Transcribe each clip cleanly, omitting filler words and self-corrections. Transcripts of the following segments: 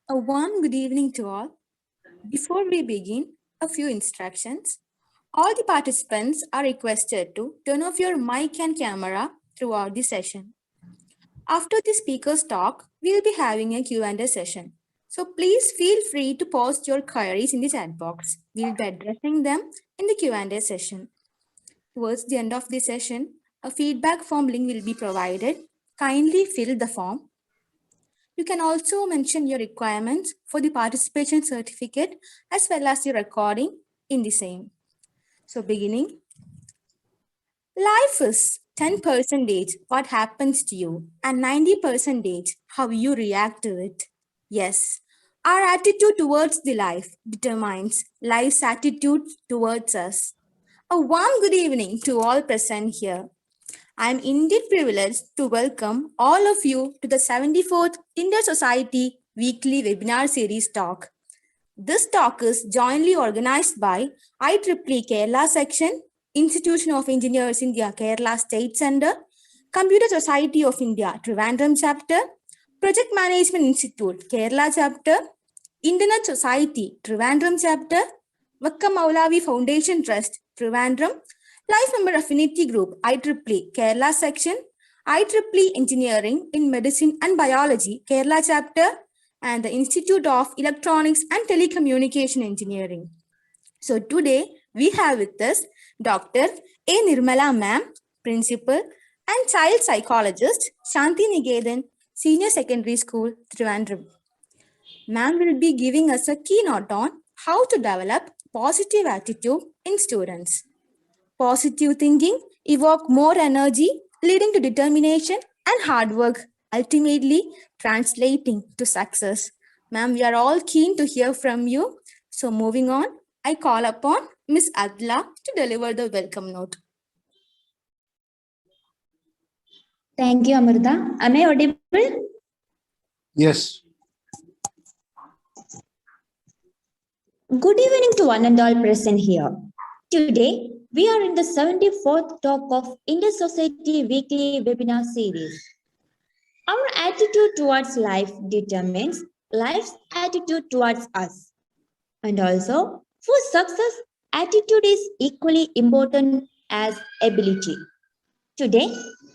A warm good evening to all. Before we begin, a few instructions. All the participants are requested to turn off your mic and camera throughout the session. After the speakers talk, we'll be having a Q&A session. So please feel free to post your queries in the chat box. We'll be addressing them in the Q&A session. Towards the end of the session, a feedback form link will be provided. Kindly fill the form. You can also mention your requirements for the participation certificate as well as the recording in the same. So beginning, life is 10% what happens to you and 90% how you react to it. Yes, our attitude towards the life determines life's attitude towards us. A warm good evening to all present here. I am indeed privileged to welcome all of you to the 74th Intersociety Weekly Webinar Series talk. This talk is jointly organized by IEEE Kerala Section, Institution of Engineers India Kerala State Center, Computer Society of India Trivandrum Chapter, Project Management Institute Kerala Chapter, Internet Society Trivandrum Chapter, Vakkom Moulavi Foundation Trust Trivandrum, Life Member Affinity Group IEEE Kerala Section, IEEE Engineering in Medicine and Biology Kerala Chapter, and the Institute of Electronics and Telecommunication Engineering. So today we have with us Dr. A Nirmala ma'am, Principal and Child Psychologist, Shantiniketan Senior Secondary School, Trivandrum. Ma'am will be giving us a keynote on how to develop positive attitude in students. Positive thinking evoke more energy, leading to determination and hard work, ultimately translating to success. Ma'am, we are all keen to hear from you. So moving on, I call upon Ms. Adla to deliver the welcome note. Thank you, Amrita. Am I audible? Yes. Good evening to one and all present here. Today, we are in the 74th talk of Intersociety Weekly Webinar Series. Our attitude towards life determines life's attitude towards us. And also, for success, attitude is equally important as ability. Today,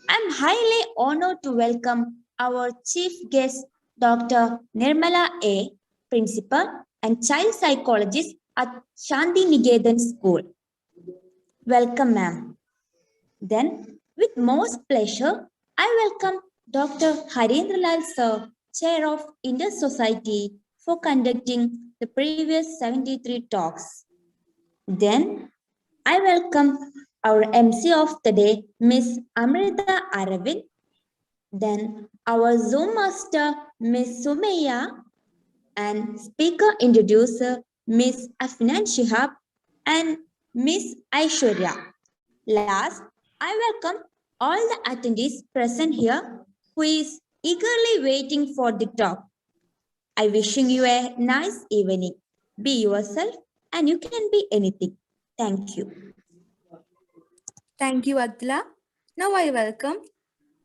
I'm highly honored to welcome our chief guest, Dr. Nirmala A., Principal and Child Psychologist at Shantiniketan School. Welcome, ma'am. Then, with most pleasure, I welcome Dr. Harendralal Sir, Chair of Intersociety, for conducting the previous 73 talks. Then, I welcome our MC of the day, Ms. Amrita Aravind. Then, our Zoom Master, Ms. Sumaya, and Speaker Introducer, Ms. Afnan Shihab, and Ms. Aishwarya. Last, I welcome all the attendees present here who is eagerly waiting for the talk. I wishing you a nice evening. Be yourself and you can be anything. Thank you. Thank you, Adla. Now I welcome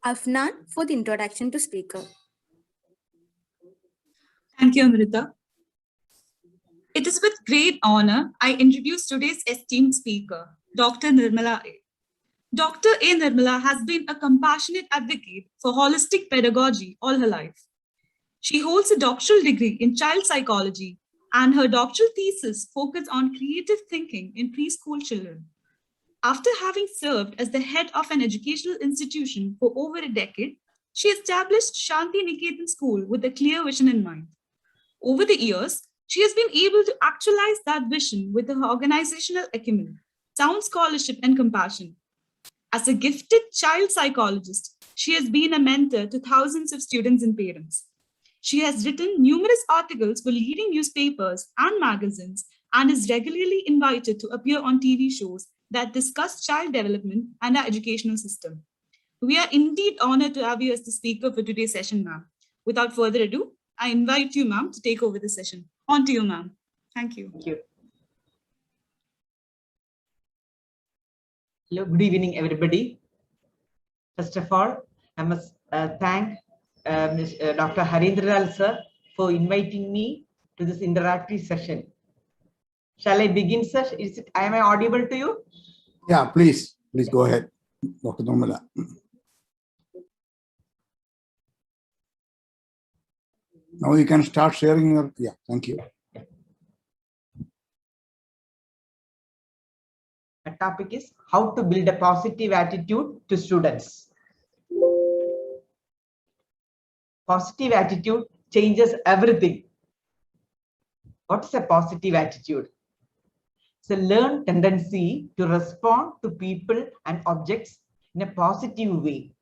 Afnan for the introduction to speaker. Thank you, Amrita. It is with great honor I introduce today's esteemed speaker, Dr. Nirmala A. Dr. A. Nirmala has been a compassionate advocate for holistic pedagogy all her life. She holds a doctoral degree in child psychology, and her doctoral thesis focuses on creative thinking in preschool children. After having served as the head of an educational institution for over a decade, she established Shantiniketan School with a clear vision in mind. Over the years, she has been able to actualize that vision with her organizational acumen, sound scholarship, and compassion. As a gifted child psychologist, she has been a mentor to thousands of students and parents. She has written numerous articles for leading newspapers and magazines and is regularly invited to appear on TV shows that discuss child development and our educational system. We are indeed honored to have you as the speaker for today's session, ma'am. Without further ado, I invite you, ma'am, to take over the session. On to you, ma'am. Thank you. Thank you. Hello, good evening, everybody. First of all, I must thank Dr. Harendralal sir for inviting me to this interactive session. Shall I begin, sir? Am I audible to you? Yeah, please go ahead, Dr. Nirmala. Now you can start sharing your, yeah, thank you. The topic is how to build a positive attitude to students. Positive attitude changes everything. What is a positive attitude? It's a learned tendency to respond to people and objects in a positive way.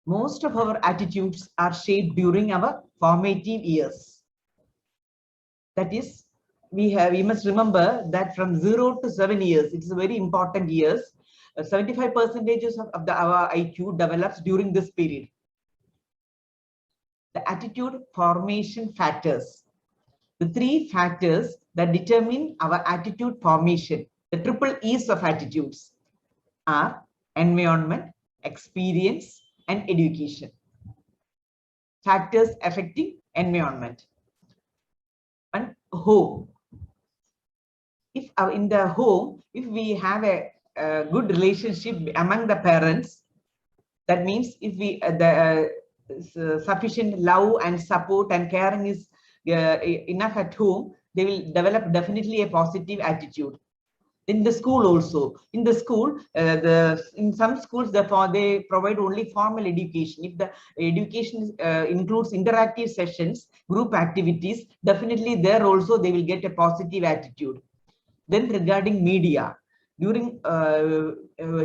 Most of our attitudes are shaped during our formative years. That is, we must remember that from 0 to 7 years, it's a very important years. 75% of our IQ develops during this period. The attitude formation factors. The 3 factors that determine our attitude formation, the triple E's of attitudes, are environment, experience, and education. Factors affecting environment. And home. If in the home, if we have a good relationship among the parents, that means if we sufficient love and support and caring is enough at home, they will develop definitely a positive attitude. In the school also, in the school, in some schools they provide only formal education. If the education includes interactive sessions, group activities, definitely there also they will get a positive attitude. Then regarding media, during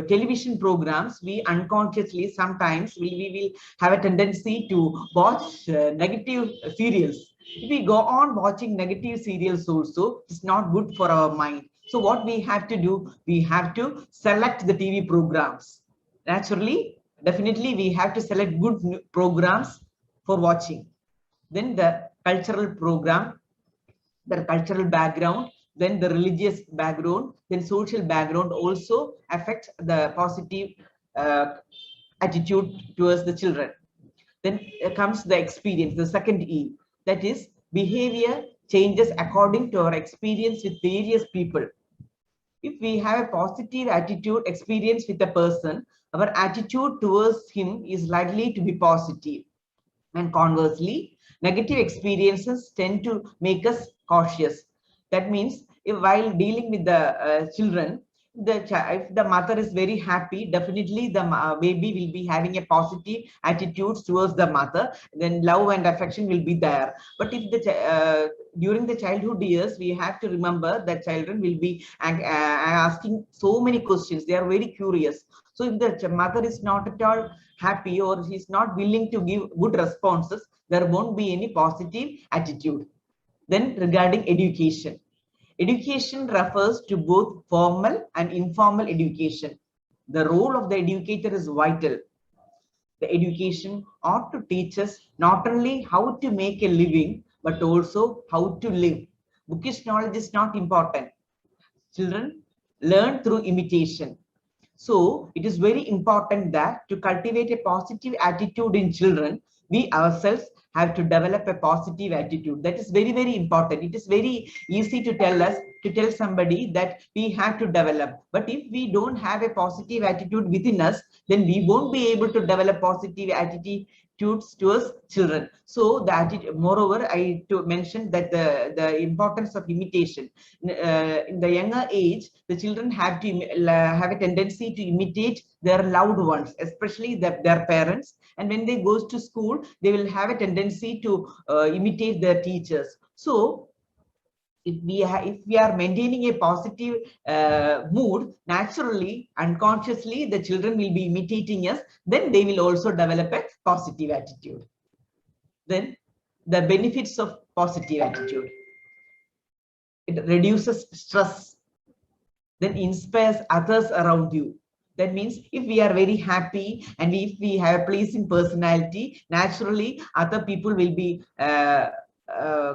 television programs, we unconsciously sometimes we will have a tendency to watch negative serials. If we go on watching negative serials also, it's not good for our mind. So what we have to do, we have to select the TV programs. Naturally, definitely we have to select good programs for watching. Then the cultural program, the cultural background, then the religious background, then social background also affects the positive attitude towards the children. Then comes the experience, the second E, that is behavior changes according to our experience with various people. If we have a positive attitude experience with a person, our attitude towards him is likely to be positive. And conversely, negative experiences tend to make us cautious. That means if while dealing with the children, if the mother is very happy, definitely the baby will be having a positive attitude towards the mother, then love and affection will be there. But if the during the childhood years, we have to remember that children will be asking so many questions. They are very curious. So if the mother is not at all happy or he's not willing to give good responses, there won't be any positive attitude. Then regarding education. Education refers to both formal and informal education. The role of the educator is vital. The education ought to teach us not only how to make a living, but also how to live. Bookish knowledge is not important. Children learn through imitation. So it is very important that to cultivate a positive attitude in children, we ourselves have to develop a positive attitude. That is very, very important. It is very easy to tell somebody that we have to develop. But if we don't have a positive attitude within us, then we won't be able to develop positive attitudes towards children. So the attitude, moreover, I to mention that the importance of imitation. In the younger age, the children have to have a tendency to imitate their loved ones, especially their parents. And when they go to school, they will have a tendency to imitate their teachers. So if we are maintaining a positive mood, naturally, unconsciously, the children will be imitating us. Then they will also develop a positive attitude. Then the benefits of positive attitude. It reduces stress. Then inspires others around you. That means if we are very happy and if we have a pleasing personality, naturally other people will be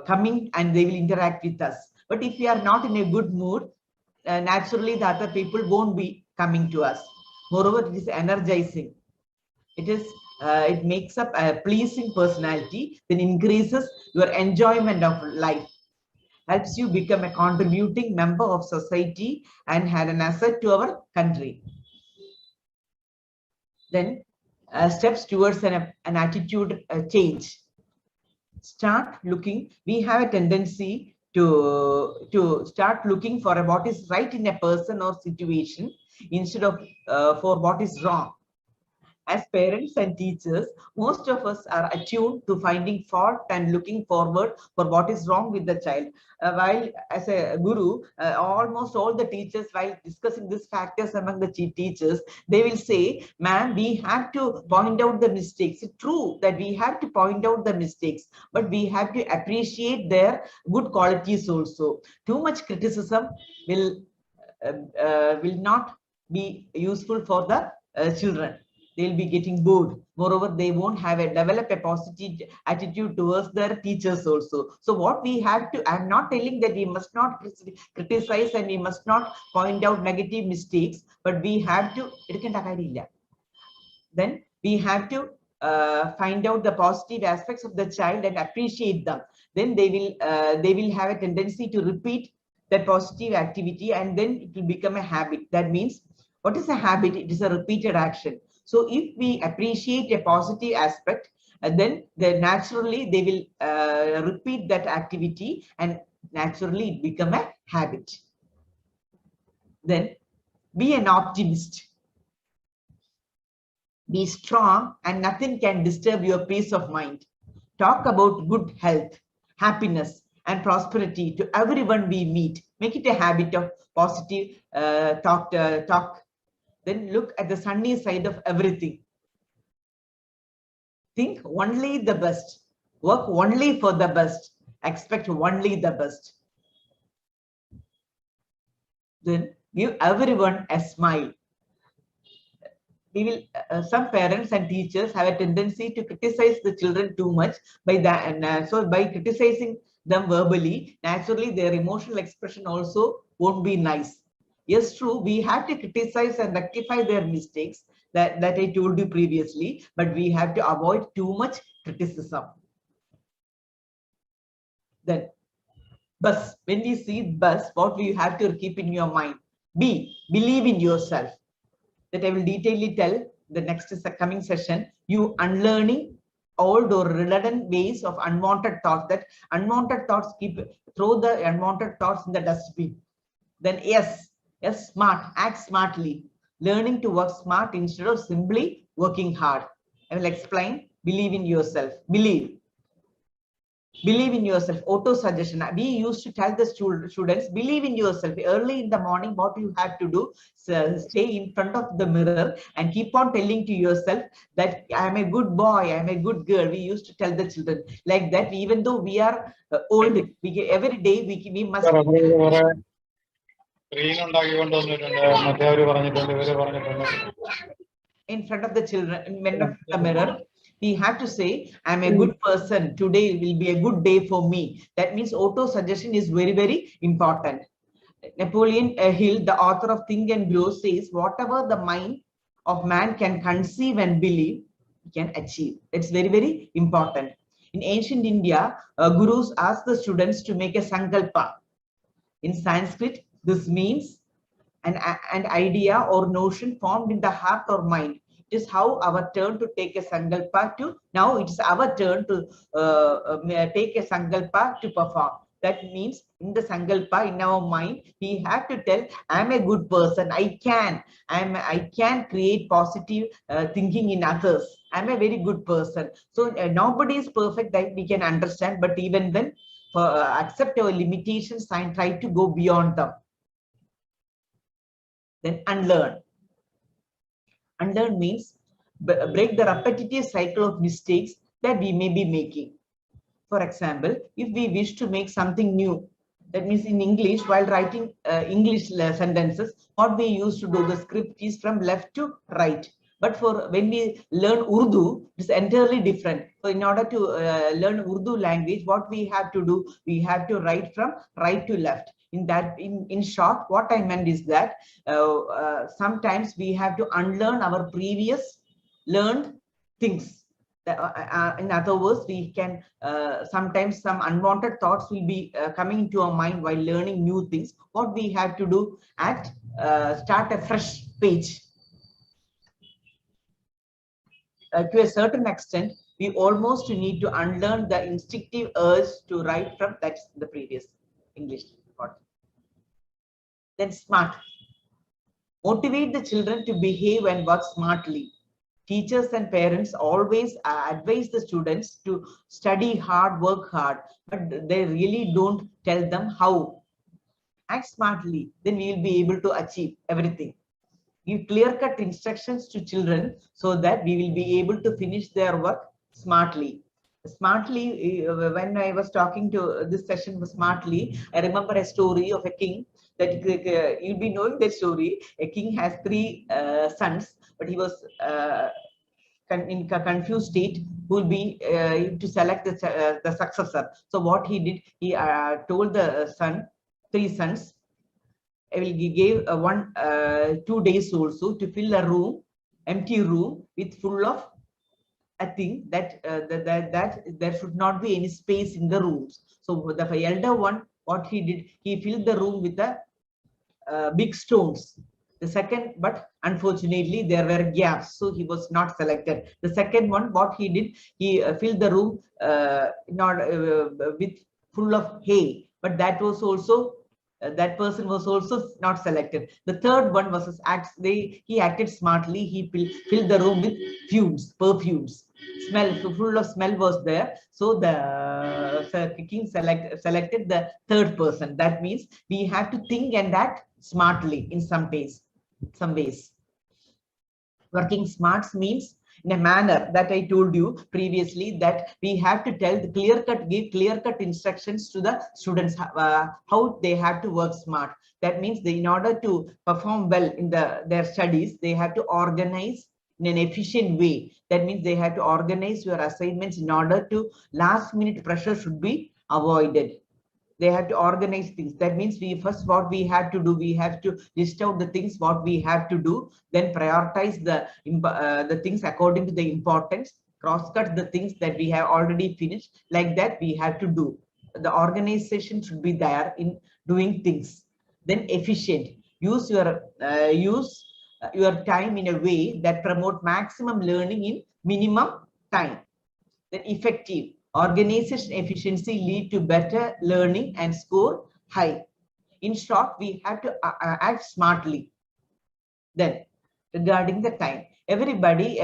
coming and they will interact with us. But if we are not in a good mood, naturally the other people won't be coming to us. Moreover, it is energizing. It is it makes up a pleasing personality, then increases your enjoyment of life, helps you become a contributing member of society and had an asset to our country. Then steps towards an attitude change. Start looking, we have a tendency to start looking for what is right in a person or situation instead of for what is wrong. As parents and teachers, most of us are attuned to finding fault and looking forward for what is wrong with the child. While as a guru, almost all the teachers, while discussing these factors among the teachers, they will say, ma'am, we have to point out the mistakes. It's true that we have to point out the mistakes, but we have to appreciate their good qualities also. Too much criticism will not be useful for the children. They'll be getting bored. Moreover, they won't have develop a positive attitude towards their teachers also. So what we have to, I'm not telling that we must not criticize and we must not point out negative mistakes, but we have to, then we have to find out the positive aspects of the child and appreciate them. Then they will have a tendency to repeat that positive activity, and then it will become a habit. That means, what is a habit? It is a repeated action. So if we appreciate a positive aspect, then naturally they will repeat that activity and naturally it become a habit. Then be an optimist. Be strong and nothing can disturb your peace of mind. Talk about good health, happiness and prosperity to everyone we meet. Make it a habit of positive talk. Then look at the sunny side of everything. Think only the best. Work only for the best. Expect only the best. Then give everyone a smile. We will, some parents and teachers have a tendency to criticize the children too much by that, and so by criticizing them verbally, naturally their emotional expression also won't be nice. Yes, true, we have to criticize and rectify their mistakes that I told you previously, but we have to avoid too much criticism. Then bus, when we see bus, what we have to keep in your mind? Believe in yourself. That I will detailedly tell the next coming session. You unlearning old or redundant ways of unwanted thoughts. That unwanted thoughts, throw the unwanted thoughts in the dustbin. Then yes, smart, act smartly. Learning to work smart instead of simply working hard. I will explain. Believe in yourself. Believe in yourself. Auto suggestion. We used to tell the students, believe in yourself. Early in the morning, what you have to do, stay in front of the mirror and keep on telling to yourself that I'm a good boy, I'm a good girl. We used to tell the children like that. Even though we are old, every day we must. In front of the children, in front of the mirror, we have to say, I'm a good person. Today will be a good day for me. That means auto suggestion is very, very important. Napoleon Hill, the author of Think and Grow, says, whatever the mind of man can conceive and believe, he can achieve. It's very, very important. In ancient India, gurus asked the students to make a sankalpa. In Sanskrit, this means an idea or notion formed in the heart or mind. It is how our turn to take a sankalpa to, now it's our turn to take a sankalpa to perform. That means in the sankalpa, in our mind, we have to tell, I'm a good person, I can create positive thinking in others. I'm a very good person. So nobody is perfect, that we can understand, but even then, accept our limitations and try to go beyond them. Then unlearn. Unlearn means break the repetitive cycle of mistakes that we may be making. For example, if we wish to make something new, that means in English, while writing English sentences, what we used to do, the script is from left to right. But for when we learn Urdu, it's entirely different. So in order to learn Urdu language, what we have to do, we have to write from right to left. In short, what I meant is that sometimes we have to unlearn our previous learned things. In other words, we can sometimes some unwanted thoughts will be coming into our mind while learning new things. What we have to do at start a fresh page. To a certain extent, we almost need to unlearn the instinctive urge to write from that's the previous English part. Then smart. Motivate the children to behave and work smartly. Teachers and parents always advise the students to study hard, work hard, but they really don't tell them how. Act smartly, then we will be able to achieve everything. Give clear-cut instructions to children so that we will be able to finish their work smartly. Smartly, when I was talking to this session was smartly, I remember a story of a king that you'll be knowing that story. A king has 3 sons, but he was in a confused state who will be to select the successor. So what he did, he told the 3 sons, I will give 2 days also to fill a room, empty room with full of a thing that that there should not be any space in the rooms. So the elder one, what he did, he filled the room with the big stones. The second, but unfortunately there were gaps, so he was not selected. The second one, what he did, he filled the room with full of hay, but that was also that person was also not selected. The third one was he acted smartly. He filled the room with perfumes. Smell, so full of smell was there. So the king selected the third person. That means we have to think and act smartly in some ways. Working smarts means in a manner that I told you previously, that we have to give clear-cut instructions to the students how they have to work smart. That means in order to perform well in their studies, they have to organize in an efficient way. That means they have to organize your assignments in order to last-minute pressure should be avoided. They have to organize things. That means what we have to do, we have to list out the things what we have to do, then prioritize the things according to the importance, cross-cut the things that we have already finished. Like that we have to do. The organization should be there in doing things. Then efficient. Use your time in a way that promote maximum learning in minimum time. Then effective. Organization efficiency lead to better learning and score high. In short, we have to act smartly. Then, regarding the time, everybody,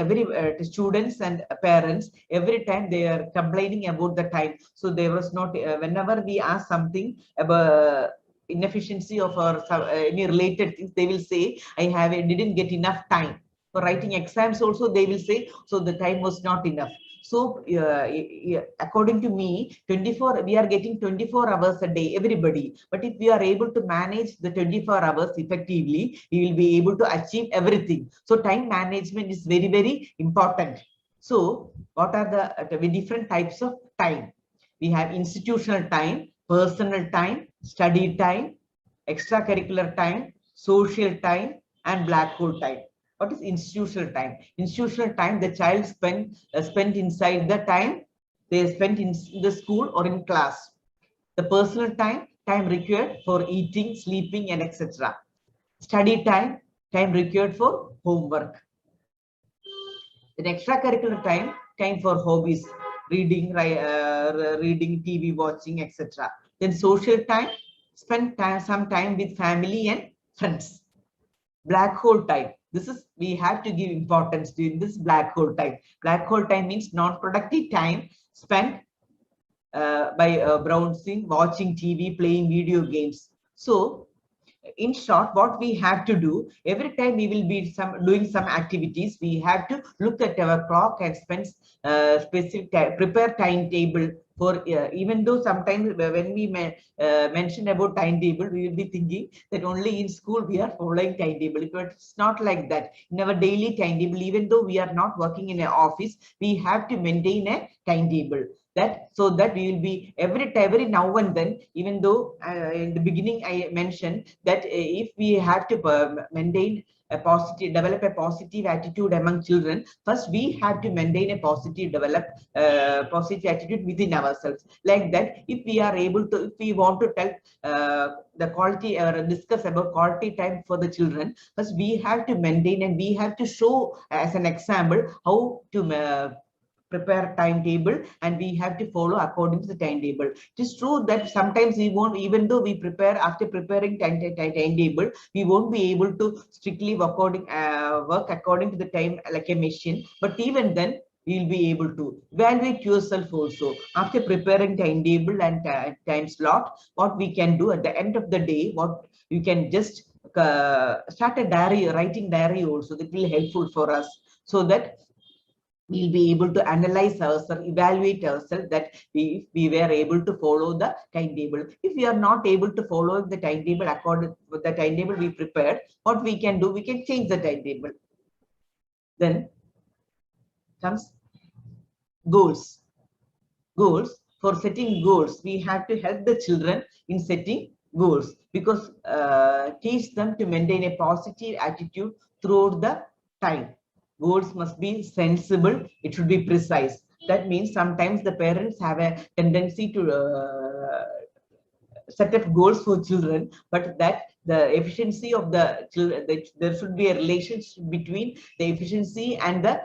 students and parents, every time they are complaining about the time. So there was not, whenever we ask something about inefficiency of any related things, they will say, I didn't get enough time. For writing exams also, they will say, so the time was not enough. So according to me, we are getting 24 hours a day, everybody. But if we are able to manage the 24 hours effectively, we will be able to achieve everything. So time management is very, very important. So what are the different types of time? We have institutional time, personal time, study time, extracurricular time, social time, and black hole time. What is institutional time? Institutional time, the child spent inside the time they spent in the school or in class. The personal time required for eating, sleeping, and etc. Study time required for homework. Then extracurricular time for hobbies, reading, TV, watching, etc. Then social time, spend some time with family and friends. Black hole time. We have to give importance to this black hole time. Black hole time means non-productive time spent by browsing, watching TV, playing video games. So, in short, what we have to do, every time we will be doing some activities, we have to look at our clock and spend specific time, prepare timetable for even though sometimes when we mention about timetable, we will be thinking that only in school we are following timetable. But it's not like that. In our daily timetable, even though we are not working in an office, we have to maintain a timetable. So that we will be every now and then, even though in the beginning I mentioned that if we have to maintain develop a positive attitude among children, first we have to maintain a positive attitude within ourselves. Like that, if we are able to, if we want to tell the quality or discuss about quality time for the children, first we have to maintain and we have to show as an example how to prepare timetable, and we have to follow according to the timetable. It is true that sometimes we won't, even though we prepare, after preparing timetable, we won't be able to strictly work according to the time like a machine. But even then, we will be able to evaluate yourself also after preparing timetable and time slot. What we can do at the end of the day, what you can just start a diary, writing diary also. That will helpful for us, so that we'll be able to analyze ourselves, evaluate ourselves, that we were able to follow the timetable. If we are not able to follow the timetable according to the timetable we prepared, what we can do, we can change the timetable. Then comes goals. Goals. For setting goals, we have to help the children in setting goals, because teach them to maintain a positive attitude throughout the time. Goals must be sensible, it should be precise. That means sometimes the parents have a tendency to set up goals for children, but that the efficiency of the children, there should be a relationship between the efficiency and the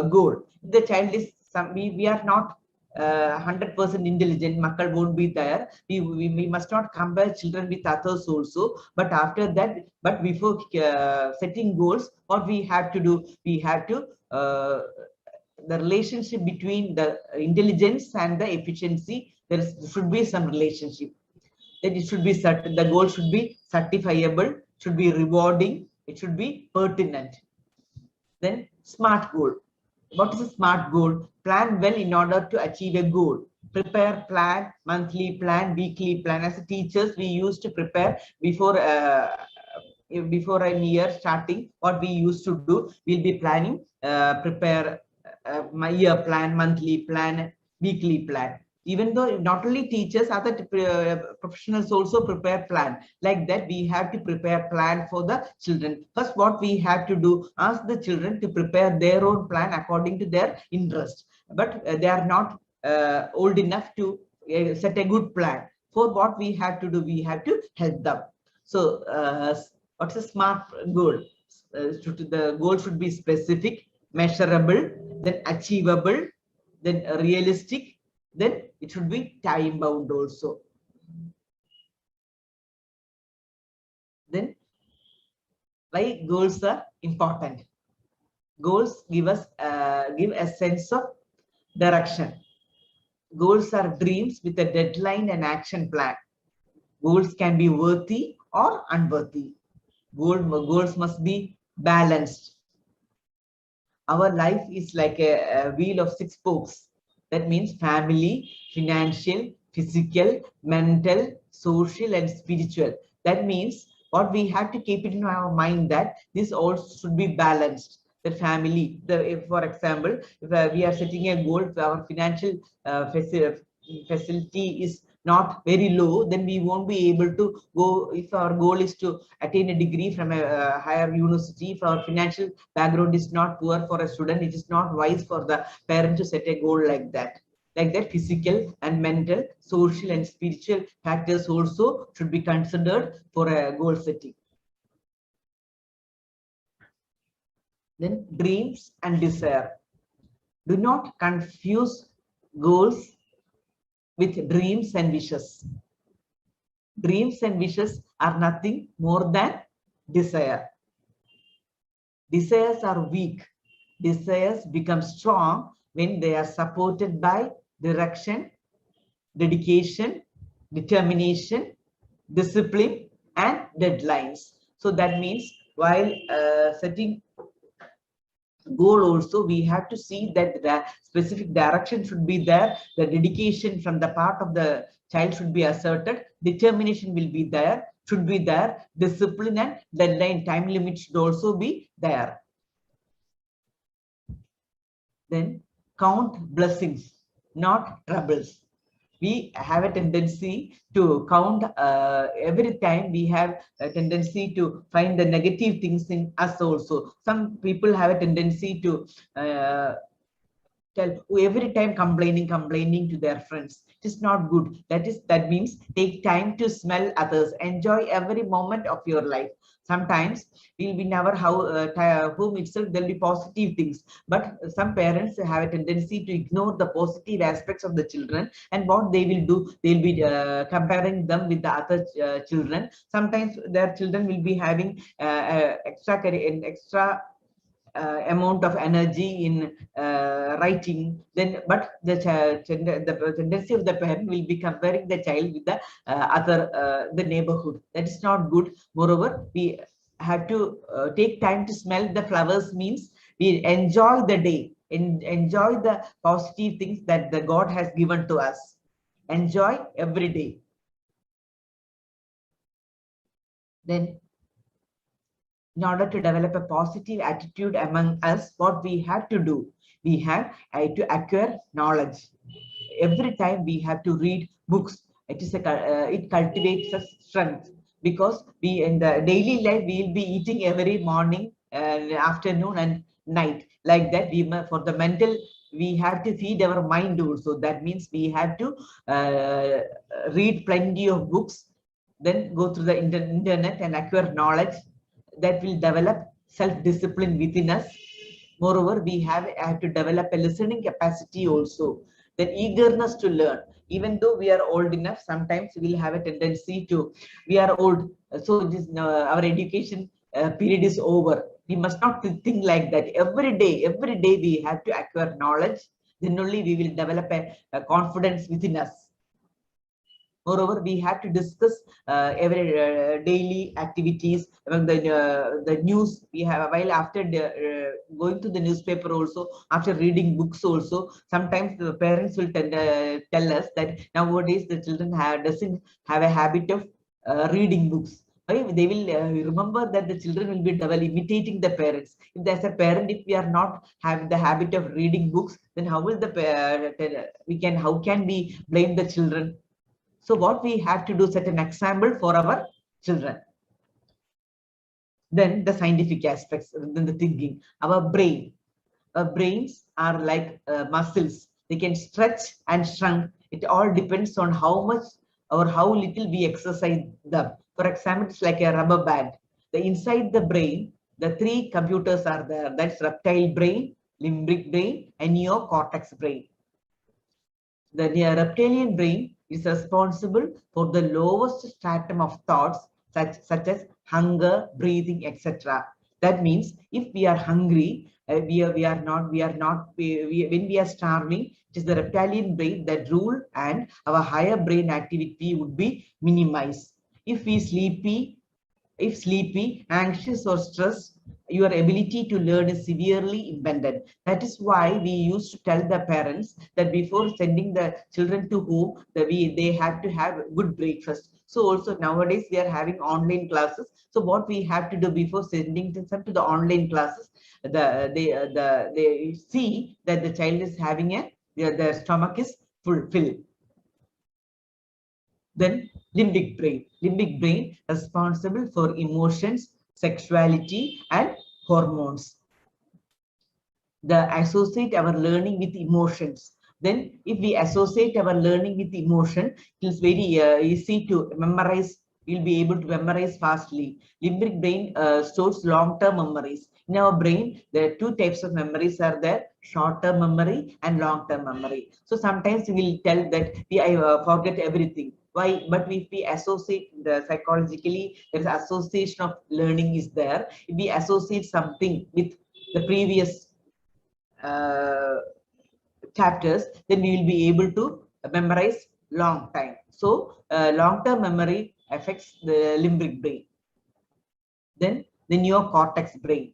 goal. If the child is we are not 100% intelligent, makkal won't be there. We must not compare children with others also. But after that, but before setting goals, what we have to do, we have to the relationship between the intelligence and the efficiency. There should be some relationship. That it should be certain. The goal should be certifiable, should be rewarding, it should be pertinent. Then SMART goal. What is a SMART goal? Plan well in order to achieve a goal. Prepare plan, monthly plan, weekly plan. As teachers, we used to prepare before a year starting. What we used to do, we'll be planning, prepare my year plan, monthly plan, weekly plan. Even though not only teachers, other professionals also prepare plan. Like that, we have to prepare plan for the children. First, what we have to do, ask the children to prepare their own plan according to their interest. But they are not old enough to set a good plan. For what we have to do, we have to help them. So what's a SMART goal? The goal should be specific, measurable, then achievable, then realistic, then it should be time bound also. Then why goals are important? Goals give us give a sense of direction. Goals are dreams with a deadline and action plan. Goals can be worthy or unworthy. Goals must be balanced. Our life is like a wheel of 6 spokes. That means family, financial, physical, mental, social, and spiritual. That means what we have to keep it in our mind, that this all should be balanced. The family, if, for example, if we are setting a goal, for our financial facility is not very low, then we won't be able to go. If our goal is to attain a degree from a higher university, if our financial background is not poor for a student, it is not wise for the parent to set a goal like that. Like that, physical and mental, social and spiritual factors also should be considered for a goal setting. Then dreams and desire. Do not confuse goals with dreams and wishes. Dreams and wishes are nothing more than desire. Desires are weak. Desires become strong when they are supported by direction, dedication, determination, discipline, and deadlines. So that means while setting goal also, we have to see that the specific direction should be there, the dedication from the part of the child should be asserted, determination will be there, should be there, discipline and deadline time limit should also be there. Then count blessings, not troubles. we have a tendency to count every time. We have a tendency to find the negative things in us also. Some people have a tendency to tell every time complaining to their friends. It is not good. That means take time to smell others, enjoy every moment of your life. Sometimes we'll be never home itself, there'll be positive things, but some parents have a tendency to ignore the positive aspects of the children, and what they will do, they'll be comparing them with the other children. Sometimes their children will be having extra amount of energy in writing, then but the tendency of the parent will be comparing the child with the the neighborhood. That is not good. Moreover, we have to take time to smell the flowers, means we enjoy the day, enjoy the positive things that the God has given to us. Enjoy every day. Then, in order to develop a positive attitude among us, what we have to do, we have to acquire knowledge. Every time we have to read books. It cultivates a strength, because we in the daily life we will be eating every morning, afternoon and night. Like that, for the mental, we have to feed our mind also. That means we have to read plenty of books, then go through the internet and acquire knowledge that will develop self-discipline within us. Moreover, we have to develop a listening capacity also, the eagerness to learn. Even though we are old enough, sometimes we'll have a tendency to, we are old, so it is, our education period is over. We must not think like that. Every day we have to acquire knowledge. Then only we will develop a confidence within us. Moreover, we have to discuss every daily activities among the news we have. While after going to the newspaper also, after reading books also, sometimes the parents will tell us that nowadays the children doesn't have a habit of reading books. They will remember that the children will be imitating the parents. If there's a parent, if we are not having the habit of reading books, then how will how can we blame the children? So what we have to do, set an example for our children. Then the scientific aspects, then the thinking. Our brains are like muscles. They can stretch and shrink. It all depends on how much or how little we exercise them. For example, it's like a rubber band. The inside the brain, the three computers are there. That's reptile brain, limbic brain, and neocortex brain. The reptilian brain is responsible for the lowest stratum of thoughts, such as hunger, breathing, etc. That means if we are hungry, when we are starving, it is the reptilian brain that rule, and our higher brain activity would be minimized. If sleepy, anxious or stressed, your ability to learn is severely impeded. That is why we used to tell the parents that before sending the children to home, they have to have good breakfast. So also nowadays we are having online classes. So what we have to do before sending them to the online classes, they see that the child is having their stomach is filled. Then limbic brain responsible for emotions, sexuality, and hormones. The associate our learning with emotions. Then if we associate our learning with emotion, it is very easy to memorize. We'll be able to memorize fastly. Limbic brain stores long-term memories. In our brain, there are two types of memories are there: short-term memory and long-term memory. So sometimes we will tell that I forget everything. Why? But if we associate psychologically, there is association of learning is there. If we associate something with the previous chapters, then we will be able to memorize long time. So long-term memory affects the limbic brain. Then the neocortex brain.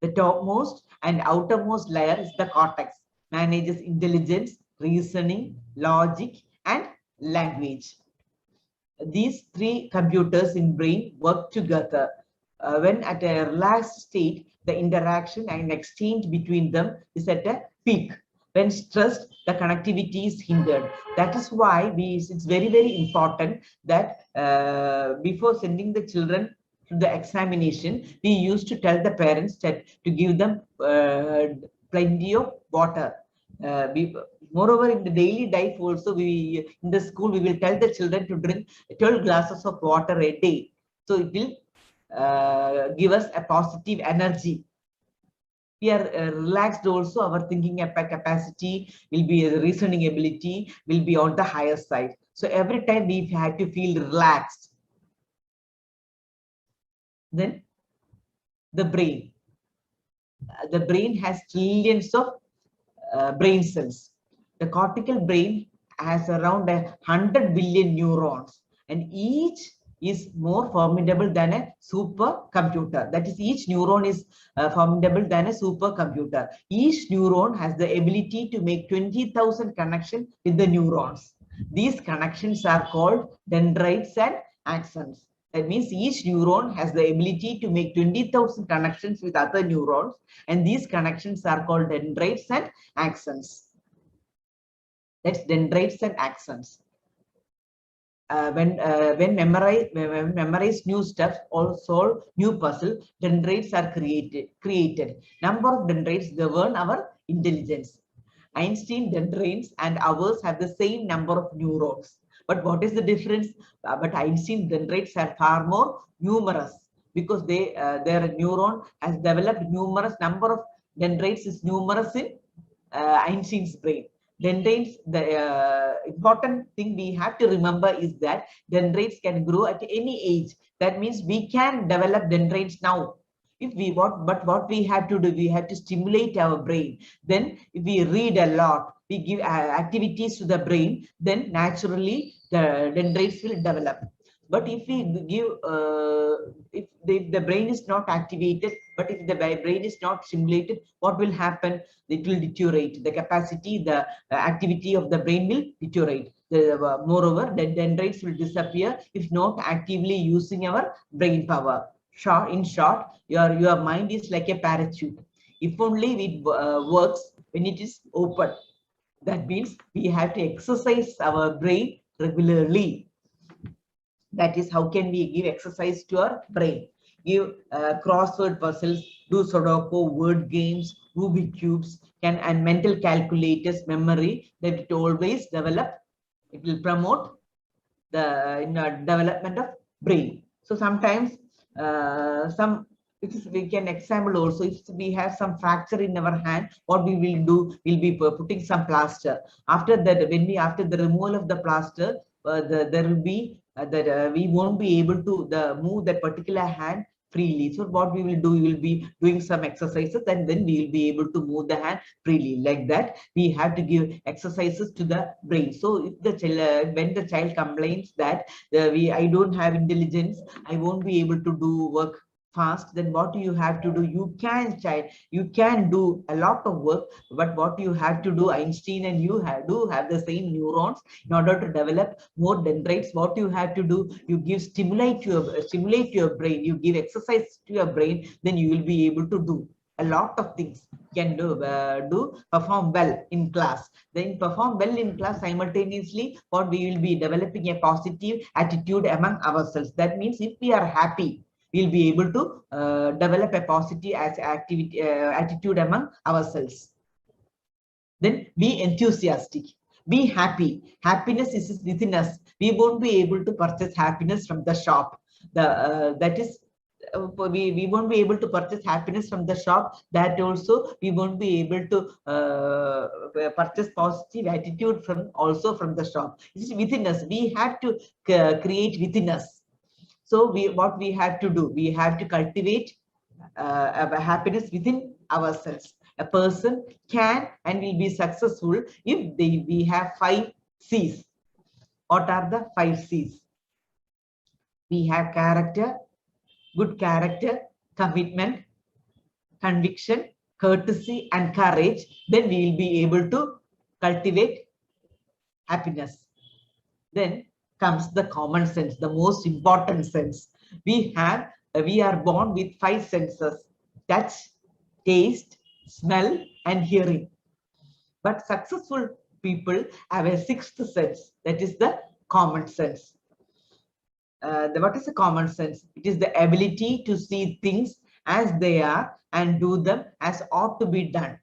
The topmost and outermost layer is the cortex, manages intelligence, reasoning, logic, and language. These three computers in brain work together. When at a relaxed state, the interaction and exchange between them is at a peak. When stressed, the connectivity is hindered. That is why it's very, very important that before sending the children to the examination, we used to tell the parents that to give them plenty of water. Moreover, in the daily life also, in the school, we will tell the children to drink 12 glasses of water a day. So it will give us a positive energy. We are relaxed also, our thinking capacity will be, reasoning ability will be on the higher side. So every time we had to feel relaxed. Then the brain. The brain has trillions of brain cells. The cortical brain has around 100 billion neurons, and each is more formidable than a supercomputer. That is, each neuron is formidable than a supercomputer. Each neuron has the ability to make 20,000 connections with the neurons. These connections are called dendrites and axons. That means each neuron has the ability to make 20,000 connections with other neurons, and these connections are called dendrites and axons. That's dendrites and axons. When memorize new stuff or solve new puzzle, dendrites are created. Number of dendrites govern our intelligence. Einstein dendrites and ours have the same number of neurons. But what is the difference? But Einstein dendrites are far more numerous because their neuron has developed numerous number of dendrites is numerous in Einstein's brain. Dendrites, the important thing we have to remember is that dendrites can grow at any age. That means we can develop dendrites now. If we want, but what we have to do, we have to stimulate our brain. Then if we read a lot, we give activities to the brain, then naturally the dendrites will develop. But if we give, if the brain is not activated, but if the brain is not stimulated, what will happen? It will deteriorate. The capacity, the activity of the brain will deteriorate. Moreover, the dendrites will disappear if not actively using our brain power. In short, your mind is like a parachute. If only it works when it is open. That means we have to exercise our brain regularly. That is, how can we give exercise to our brain? Give crossword puzzles, do Sudoku, word games, Rubik cubes, and mental calculators, memory, that it always develop. It will promote the development of brain. So sometimes we can example also, if we have some fracture in our hand, what we will do, we'll be putting some plaster. After that, after the removal of the plaster, there will be we won't be able to move that particular hand freely. So what we will do, we will be doing some exercises, and then we will be able to move the hand freely. Like that, we have to give exercises to the brain. So if the child, when the child complains that I don't have intelligence, I won't be able to do work fast, then what you have to do, you can do a lot of work, but what you have to do, Einstein and you do have the same neurons. In order to develop more dendrites, what you have to do, you give stimulate your brain, you give exercise to your brain, then you will be able to do a lot of things. Can perform well in class. Then perform well in class, simultaneously what we will be developing a positive attitude among ourselves. That means if we are happy, we'll be able to develop a positive attitude among ourselves. Then be enthusiastic, be happy. Happiness is within us. We won't be able to purchase happiness from the shop. We won't be able to purchase happiness from the shop. That also we won't be able to purchase positive attitude from the shop. It is within us. We have to create within us. So what we have to do, we have to cultivate happiness within ourselves. A person can and will be successful if we have 5 C's. What are the 5 C's? We have character, good character, commitment, conviction, courtesy, and courage. Then we will be able to cultivate happiness. Then comes the common sense, the most important sense. We are born with 5 senses: touch, taste, smell, and hearing. But successful people have a sixth sense, that is the common sense. What is the common sense? It is the ability to see things as they are and do them as ought to be done.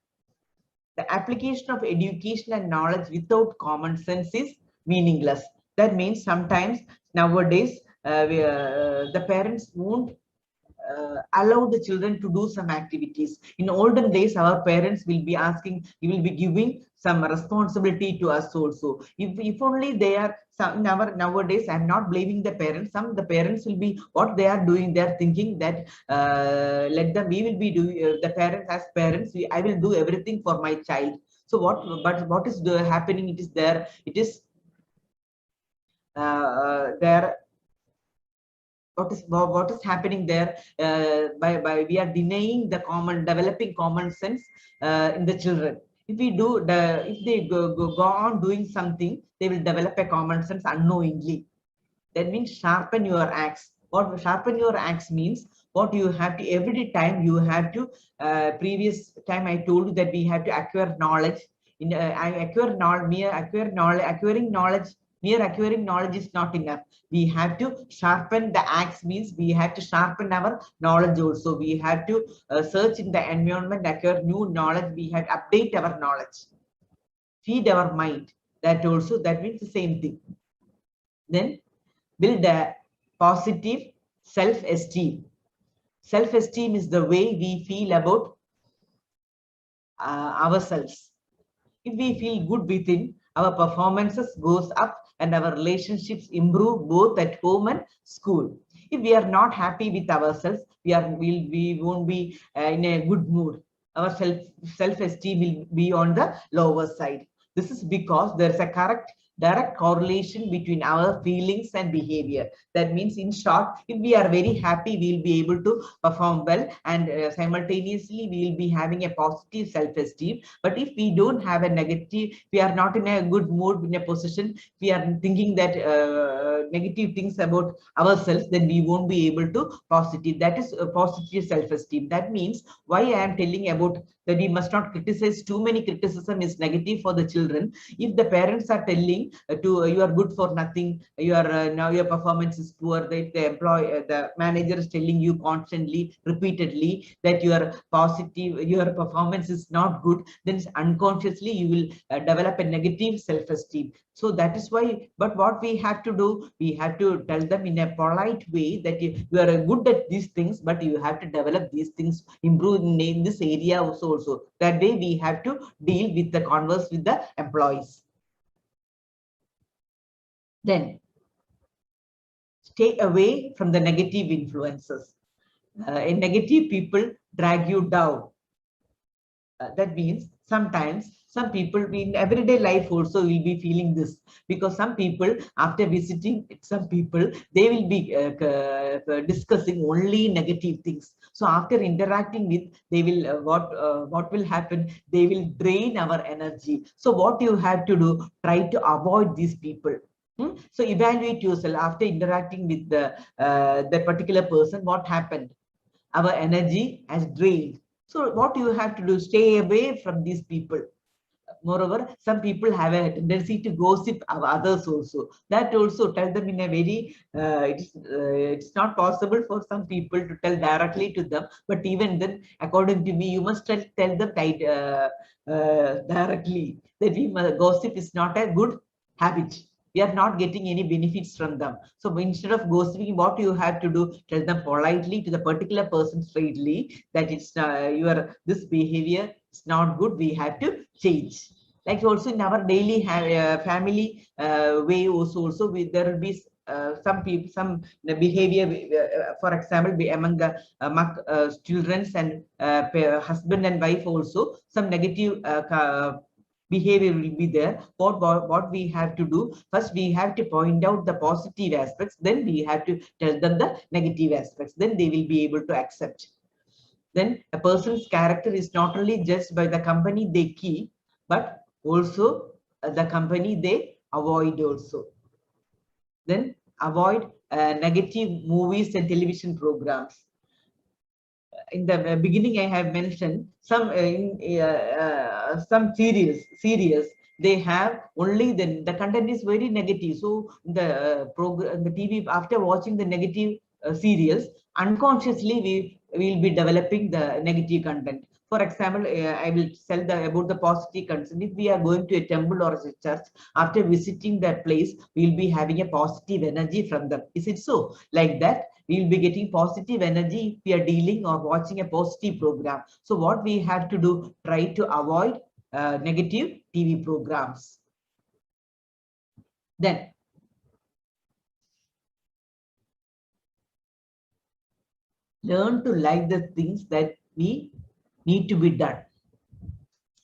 The application of education and knowledge without common sense is meaningless. That means sometimes nowadays the parents won't allow the children to do some activities. In olden days, our parents will be asking, he will be giving some responsibility to us also. If only they are nowadays, I'm not blaming the parents. The parents will be what they are doing. They are thinking that let them. We will be doing the parents as parents. I will do everything for my child. So what is happening? It is there. It is there. What is happening there by we are denying the developing common sense in the children. If we do if they go on doing something, they will develop a common sense unknowingly. That means sharpen your axe. What sharpen your axe means, what you have to every time you have to previous time I told you that we have to acquire knowledge. In acquiring knowledge, mere acquiring knowledge is not enough. We have to sharpen the axe, means we have to sharpen our knowledge also. We have to search in the environment, acquire new knowledge. We have to update our knowledge, feed our mind. That also, that means the same thing. Then build a positive self-esteem. Self-esteem is the way we feel about ourselves. If we feel good within, our performances goes up and our relationships improve both at home and school. If we are not happy with ourselves, we won't be in a good mood. Our self-esteem will be on the lower side. This is because there is a direct correlation between our feelings and behavior. That means, in short, if we are very happy, we will be able to perform well, and simultaneously we will be having a positive self-esteem. But if we don't have a negative, we are not in a good mood, in a position, we are thinking that negative things about ourselves, then we won't be able to positive. That is a positive self-esteem. That means, why I am telling about that we must not criticize. Too many criticism is negative for the children. If the parents are telling you are good for nothing, you are now your performance is poor, that the manager is telling you constantly, repeatedly, that your performance is not good, then unconsciously you will develop a negative self-esteem. So that is why, but what we have to do, we have to tell them in a polite way that you are good at these things, but you have to develop these things, improve in this area also. That way we have to deal with the converse with the employees. Then stay away from the negative influences. Negative people drag you down. That means sometimes some people in everyday life also will be feeling this, because some people, after visiting some people, they will be discussing only negative things. So after interacting with, they will what will happen? They will drain our energy. So what you have to do, try to avoid these people. So evaluate yourself after interacting with the particular person. What happened? Our energy has drained. So what you have to do, stay away from these people. Moreover, some people have a tendency to gossip others also. That also, tell them in a very, it's not possible for some people to tell directly to them. But even then, according to me, you must tell them directly that gossip is not a good habit. We are not getting any benefits from them. So instead of gossiping, what you have to do, tell them politely to the particular person straightly that it's this behavior is not good. We have to change. Like also in our daily family way also there will be some people, some behavior, for example, among the children and husband and wife also, some negative behavior will be there. What we have to do, first we have to point out the positive aspects, then we have to tell them the negative aspects, then they will be able to accept. Then a person's character is not only judged by the company they keep, but also the company they avoid also. Then avoid negative movies and television programs. in the beginning, I have mentioned some some series. They have only the content is very negative. So the program, the TV, after watching the negative serials, unconsciously we will be developing the negative content. For example, I will tell about the positive content. If we are going to a temple or a church, after visiting that place, we will be having a positive energy from them. Is it so? Like that, we will be getting positive energy if we are dealing or watching a positive program. So what we have to do, try to avoid negative TV programs. Then learn to like the things that we need to be done.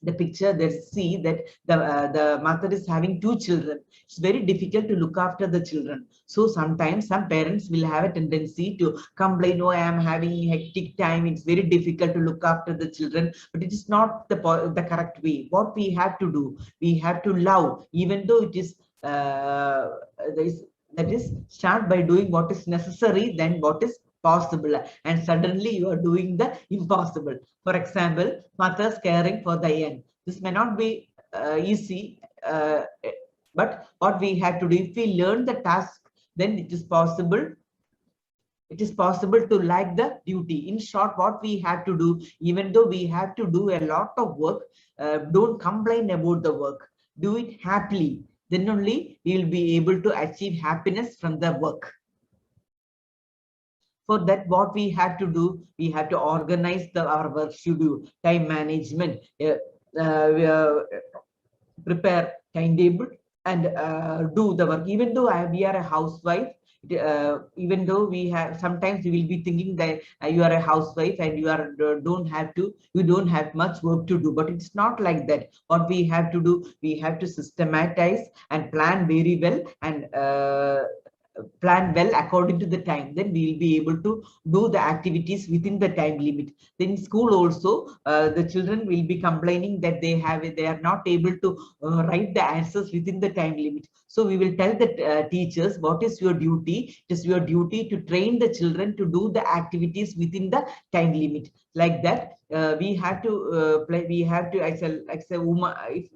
The picture that see that the mother is having 2 children. It's very difficult to look after the children. So sometimes some parents will have a tendency to complain, oh, I am having hectic time. It's very difficult to look after the children, but it is not the correct way. What we have to do, we have to love, even though it is that is start by doing what is necessary, then what is possible, and suddenly you are doing the impossible. For example, mothers caring for the young. This may not be easy, but what we have to do, if we learn the task, then it is possible. It is possible to like the duty. In short, what we have to do, even though we have to do a lot of work, don't complain about the work. Do it happily. Then only we will be able to achieve happiness from the work. For that, what we have to do, we have to organize our work schedule, time management, prepare timetable, and do the work. Even though we are a housewife, even though we have, sometimes you will be thinking that you are a housewife and you are you don't have much work to do, but it's not like that. What we have to do, we have to systematize and plan very well, and plan well according to the time. Then we will be able to do the activities within the time limit. Then in school also, the children will be complaining that they are not able to write the answers within the time limit. So we will tell the teachers, what is your duty? It is your duty to train the children to do the activities within the time limit. Like that, we have to play. We have to, if